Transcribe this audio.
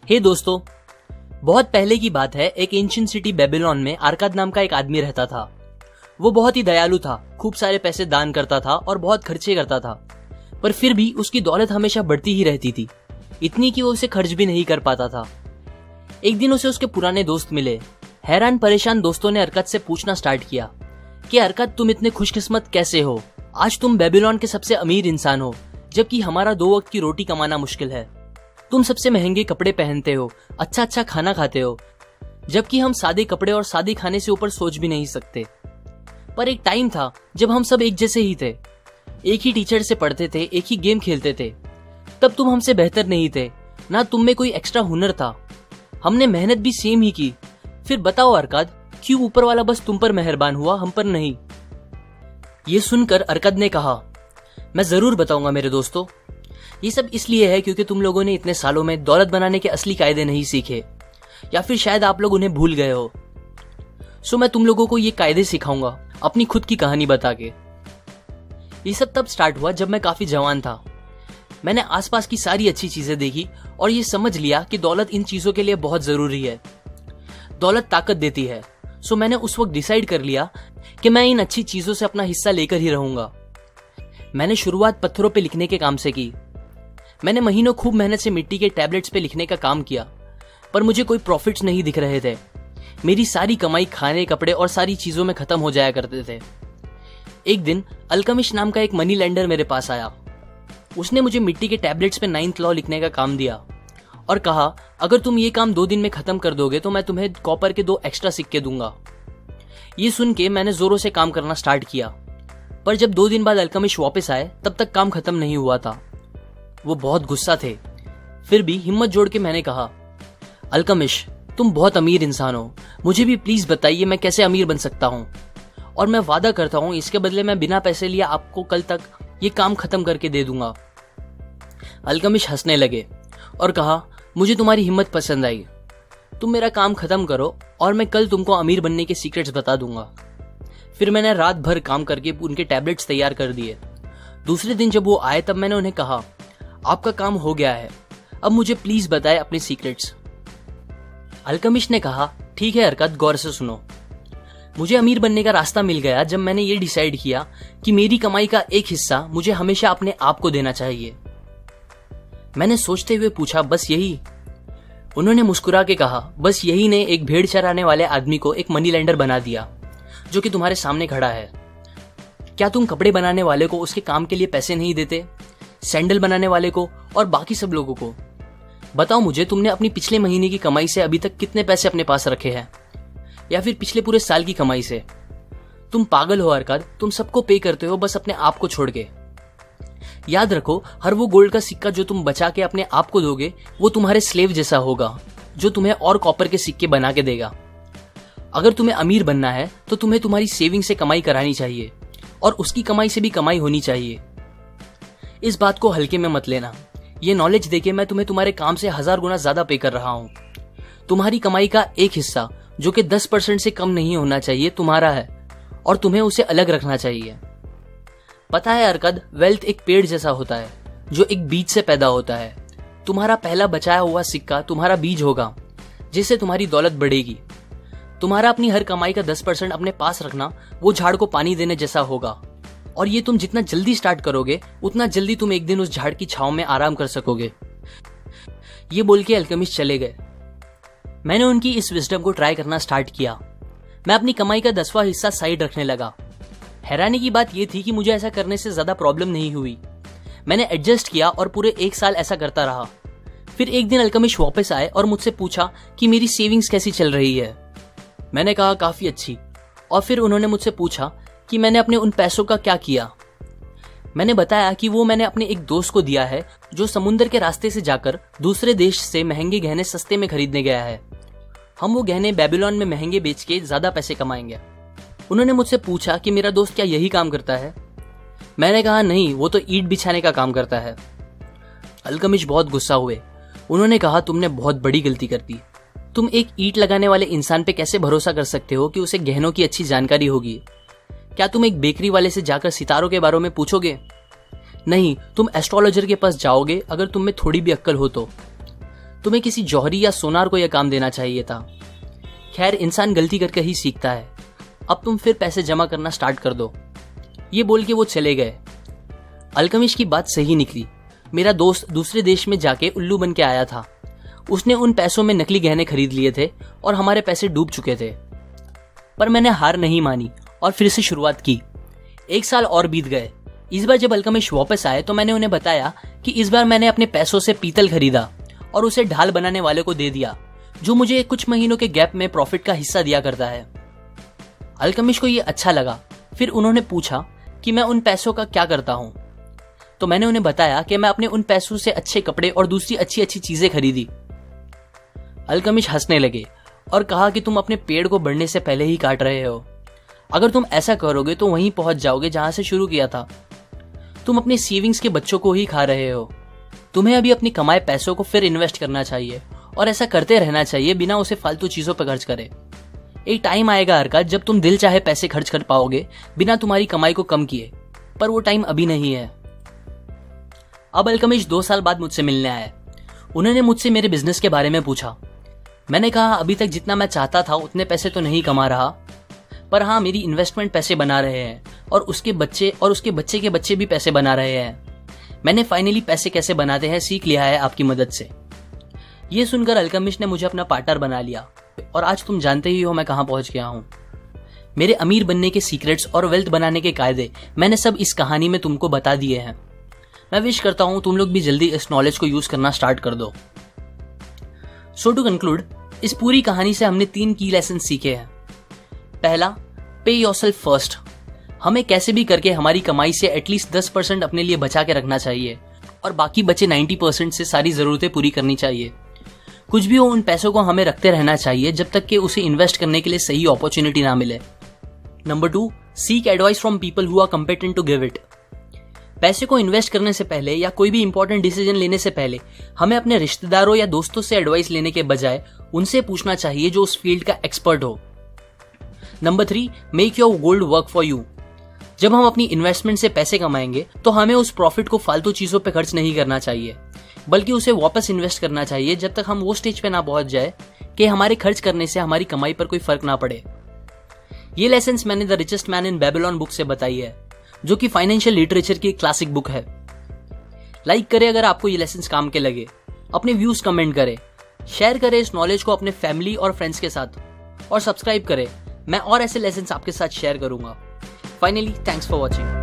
हे दोस्तों, बहुत पहले की बात है। एक एंशिएंट सिटी बेबीलोन में अरकाद नाम का एक आदमी रहता था। वो बहुत ही दयालु था, खूब सारे पैसे दान करता था और बहुत खर्चे करता था, पर फिर भी उसकी दौलत हमेशा बढ़ती ही रहती थी, इतनी कि वो उसे खर्च भी नहीं कर पाता था। एक दिन उसे उसके पुराने दोस्त मिले। हैरान परेशान दोस्तों ने अरकाद से पूछना स्टार्ट किया कि अरकाद, तुम इतने खुशकिस्मत कैसे हो? आज तुम बेबीलोन के सबसे अमीर इंसान हो, जबकि हमारा 2 वक्त की रोटी कमाना मुश्किल है। तुम सबसे महंगे कपड़े पहनते हो, अच्छा खाना खाते हो, जबकि हम सादे कपड़े और सादे खाने से ऊपर सोच भी नहीं सकते। पर एक टाइम था जब हम सब एक जैसे ही थे, एक ही टीचर से पढ़ते थे, एक ही गेम खेलते थे। तब तुम हमसे बेहतर नहीं थे, ना तुम में कोई एक्स्ट्रा हुनर था। हमने मेहनत भी सेम ही की। फिर बताओ अरकाद, क्यों ऊपर वाला बस तुम पर मेहरबान हुआ, हम पर नहीं? ये सुनकर अरकाद ने कहा, मैं जरूर बताऊंगा मेरे दोस्तों। ये सब इसलिए है क्योंकि तुम लोगों ने इतने सालों में दौलत बनाने के असली कायदे नहीं सीखे, या फिर शायद आप लोग उन्हें भूल गए हो। सो मैं तुम लोगों को ये कायदे सिखाऊंगा अपनी खुद की कहानी बता के। ये सब तब स्टार्ट हुआ जब मैं काफी जवान था। मैंने आसपास की सारी अच्छी चीजें देखी और ये समझ लिया कि दौलत इन चीजों के लिए बहुत जरूरी है। दौलत ताकत देती है। सो मैंने उस वक्त डिसाइड कर लिया कि मैं इन अच्छी चीजों से अपना हिस्सा लेकर ही रहूंगा। मैंने शुरुआत पत्थरों पे लिखने के काम से की। मैंने महीनों खूब मेहनत से मिट्टी के टैबलेट्स पे लिखने का काम किया, पर मुझे कोई प्रॉफिट्स नहीं दिख रहे थे। मेरी सारी कमाई खाने, कपड़े और सारी चीजों में खत्म हो जाया करते थे। एक दिन अल्केमिस्ट नाम का एक मनी लेंडर मेरे पास आया। उसने मुझे मिट्टी के टैबलेट्स पे 9th लॉ लिखने का काम दिया और कहा, अगर तुम ये काम 2 दिन में खत्म कर दोगे तो मैं तुम्हें कॉपर के 2 एक्स्ट्रा सिक्के दूंगा। ये सुन के मैंने जोरों से काम करना स्टार्ट किया, पर जब 2 दिन बाद अल्केमिस्ट वापस आए तब तक काम खत्म नहीं हुआ था। वो बहुत गुस्सा थे। फिर भी हिम्मत जोड़ के मैंने कहा, अल्केमिस्ट, तुम बहुत अमीर इंसान हो, मुझे भी प्लीज बताइए मैं कैसे अमीर बन सकता हूँ, और मैं वादा करता हूँ इसके बदले मैं बिना पैसे लिए आपको कल तक ये काम खत्म करके दे दूंगा। अल्केमिस्ट हंसने लगे और कहा, मुझे तुम्हारी हिम्मत पसंद आई। तुम मेरा काम खत्म करो और मैं कल तुमको अमीर बनने के सीक्रेट्स बता दूंगा। फिर मैंने रात भर काम करके उनके टैबलेट्स तैयार कर दिए। दूसरे दिन जब वो आए तब मैंने उन्हें कहा, आपका काम हो गया है, अब मुझे प्लीज बताएं अपने सीक्रेट्स। अल्केमिस्ट ने कहा, ठीक है अरकाद, गौर से सुनो। मुझे अमीर बनने का रास्ता मिल गया जब मैंने ये डिसाइड किया कि मेरी कमाई का एक हिस्सा मुझे हमेशा अपने आप को देना चाहिए। मैंने सोचते हुए पूछा, बस यही? उन्होंने मुस्कुरा के कहा, बस यही ने एक भेड़ चराने वाले आदमी को एक मनी लेंडर बना दिया, जो कि तुम्हारे सामने खड़ा है। क्या तुम कपड़े बनाने वाले को उसके काम के लिए पैसे नहीं देते, सैंडल बनाने वाले को और बाकी सब लोगों को? बताओ मुझे, तुमने अपनी पिछले महीने की कमाई से अभी तक कितने पैसे अपने पास रखे हैं, या फिर पिछले पूरे साल की कमाई से? तुम पागल हो अरकाद, तुम सबको पे करते हो बस अपने आप को छोड़ के। याद रखो, हर वो गोल्ड का सिक्का जो तुम बचा के अपने आप को दोगे वो तुम्हारे स्लेव जैसा होगा, जो तुम्हें और कॉपर के सिक्के बना के देगा। अगर तुम्हें अमीर बनना है तो तुम्हें तुम्हारी सेविंग से कमाई करानी चाहिए और उसकी कमाई से भी कमाई होनी चाहिए। इस बात को हल्के में मत लेना। ये नॉलेज देके मैं तुम्हें तुम्हारे काम से 1000 गुना ज्यादा पे कर रहा हूँ। तुम्हारी कमाई का एक हिस्सा, जो कि 10% से कम नहीं होना चाहिए, तुम्हारा है और तुम्हें उसे अलग रखना चाहिए। पता है अरकाद, वेल्थ एक पेड़ जैसा होता है जो एक बीज से पैदा होता है। तुम्हारा पहला बचाया हुआ सिक्का तुम्हारा बीज होगा, जिससे तुम्हारी दौलत बढ़ेगी। तुम्हारा अपनी हर कमाई का 10% अपने पास रखना वो झाड़ को पानी देने जैसा होगा, और ये तुम जितना जल्दी स्टार्ट करोगे उतना जल्दी तुम एक दिन उस झाड़ की छांव में आराम कर सकोगे। ये बोल के अल्केमिस्ट चले गए। मैंने उनकी इस विजडम को ट्राई करना स्टार्ट किया। मैं अपनी कमाई का 10वां हिस्सा साइड रखने लगा। हैरानी की बात यह थी कि मुझे ऐसा करने से ज्यादा प्रॉब्लम नहीं हुई। मैंने एडजस्ट किया और पूरे 1 साल ऐसा करता रहा। फिर एक दिन अल्केमिस्ट वापस आए और मुझसे पूछा कि मेरी सेविंग्स कैसी चल रही है। मैंने कहा, काफी अच्छी। और फिर उन्होंने मुझसे पूछा कि मैंने अपने उन पैसों का क्या किया। मैंने बताया कि वो मैंने अपने एक दोस्त को दिया है जो समुद्र के रास्ते से जाकर दूसरे देश से महंगे गहने सस्ते में खरीदने गया है। हम वो गहने बेबीलोन में महंगे बेच के ज्यादा पैसे कमाएंगे। उन्होंने मुझसे पूछा कि मेरा दोस्त क्या यही काम करता है। मैंने कहा, नहीं, वो तो ईंट बिछाने का काम करता है। अल्केमिस्ट बहुत गुस्सा हुए। उन्होंने कहा, तुमने बहुत बड़ी गलती कर दी। तुम एक ईंट लगाने वाले इंसान पे कैसे भरोसा कर सकते हो कि उसे गहनों की अच्छी जानकारी होगी? क्या तुम एक बेकरी वाले से जाकर सितारों के बारे में पूछोगे? नहीं, तुम एस्ट्रोलॉजर के पास जाओगे अगर तुम में थोड़ी भी अक्ल हो तो। तुम्हें किसी जौहरी या सोनार को यह काम देना चाहिए था। खैर, इंसान गलती करके ही सीखता है। अब तुम फिर पैसे जमा करना स्टार्ट कर दो। ये बोल के वो चले गए। अल्केमिस्ट की बात सही निकली। मेरा दोस्त दूसरे देश में जाके उल्लू बन के आया था। उसने उन पैसों में नकली गहने खरीद लिए थे और हमारे पैसे डूब चुके थे। पर मैंने हार नहीं मानी और फिर से शुरुआत की। 1 साल और बीत गए। इस बार जब अल्केमिस्ट वापस आए तो मैंने उन्हें बताया कि इस बार मैंने अपने पैसों से पीतल खरीदा और उसे ढाल बनाने वाले को दे दिया, जो मुझे कुछ महीनों के गैप में प्रॉफिट का हिस्सा दिया करता है। अल्केमिस्ट को ये अच्छा लगा। फिर उन्होंने पूछा कि मैं उन पैसों का क्या करता हूं। तो मैंने उन्हें बताया कि मैं अपने उन पैसों से अच्छे कपड़े और दूसरी अच्छी अच्छी चीजें खरीदी। अल्केमिस्ट हंसने लगे और कहा कि तुम अपने पेड़ को बढ़ने से पहले ही काट रहे हो। अगर तुम ऐसा करोगे तो वहीं पहुंच जाओगे जहां से शुरू किया था। तुम अपने सेविंग्स के बच्चों को ही खा रहे हो। तुम्हें अभी अपनी कमाए पैसों को फिर इन्वेस्ट करना चाहिए और ऐसा करते रहना चाहिए बिना उसे फालतू चीजों पर खर्च करे। एक टाइम आएगा हरकत जब तुम दिल चाहे पैसे खर्च कर पाओगे बिना तुम्हारी कमाई को कम किए, पर वो टाइम अभी नहीं है। अब अल्केमिस्ट 2 साल बाद मुझसे मिलने आए। उन्होंने मुझसे मेरे बिजनेस के बारे में पूछा। मैंने कहा अभी तक जितना मैं चाहता था उतने पैसे तो नहीं कमा रहा, पर हाँ, मेरी इन्वेस्टमेंट पैसे बना रहे हैं और उसके बच्चे के बच्चे भी पैसे बना रहे हैं। मैंने फाइनली पैसे कैसे बनाते हैं सीख लिया है आपकी मदद से। ये सुनकर अल्केमिस्ट ने मुझे अपना पार्टनर बना लिया और आज तुम जानते ही हो मैं कहां पहुंच गया हूं। मेरे अमीर बनने के सीक्रेट्स और वेल्थ बनाने के कायदे मैंने सब इस कहानी में तुमको बता दिए हैं। मैं विश करता हूं तुम लोग भी जल्दी इस नॉलेज को यूज करना स्टार्ट कर दो। सो टू कंक्लूड, इस पूरी कहानी से हमने 3 की लेसन सीखे हैं। पहला, पे योरसेल्फ फर्स्ट। हमें कैसे भी करके हमारी कमाई से एटलीस्ट 10% अपने लिए बचा के रखना चाहिए और बाकी बचे 90% से सारी जरूरतें पूरी करनी चाहिए। कुछ भी हो, उन पैसों को हमें रखते रहना चाहिए जब तक कि उसे इन्वेस्ट करने के लिए सही अपॉर्चुनिटी ना मिले। Number 2, seek advice from people who are competent to give it. पैसे को इन्वेस्ट करने से पहले या कोई भी इंपॉर्टेंट डिसीजन लेने से पहले हमें अपने रिश्तेदारों या दोस्तों से एडवाइस लेने के बजाय उनसे पूछना चाहिए जो उस फील्ड का एक्सपर्ट हो। Number 3, make your gold work for you. जब हम अपनी इन्वेस्टमेंट से पैसे कमाएंगे तो हमें उस प्रॉफिट को फालतू चीजों पे खर्च नहीं करना चाहिए, बल्कि उसे वापस इन्वेस्ट करना चाहिए जब तक हम वो स्टेज पे ना पहुंच जाए कि हमारे खर्च करने से हमारी कमाई पर कोई फर्क ना पड़े। ये लेसन्स मैंने the richest man in Babylon book से बताई है, जो कि फाइनेंशियल लिटरेचर की क्लासिक बुक है। लाइक करें अगर आपको ये लेसन्स काम के लगे, अपने व्यूज कमेंट करें, शेयर करें इस नॉलेज को अपने फैमिली और फ्रेंड्स के साथ, और सब्सक्राइब करें। मैं और ऐसे लेसन्स आपके साथ शेयर करूंगा। Finally, thanks for watching.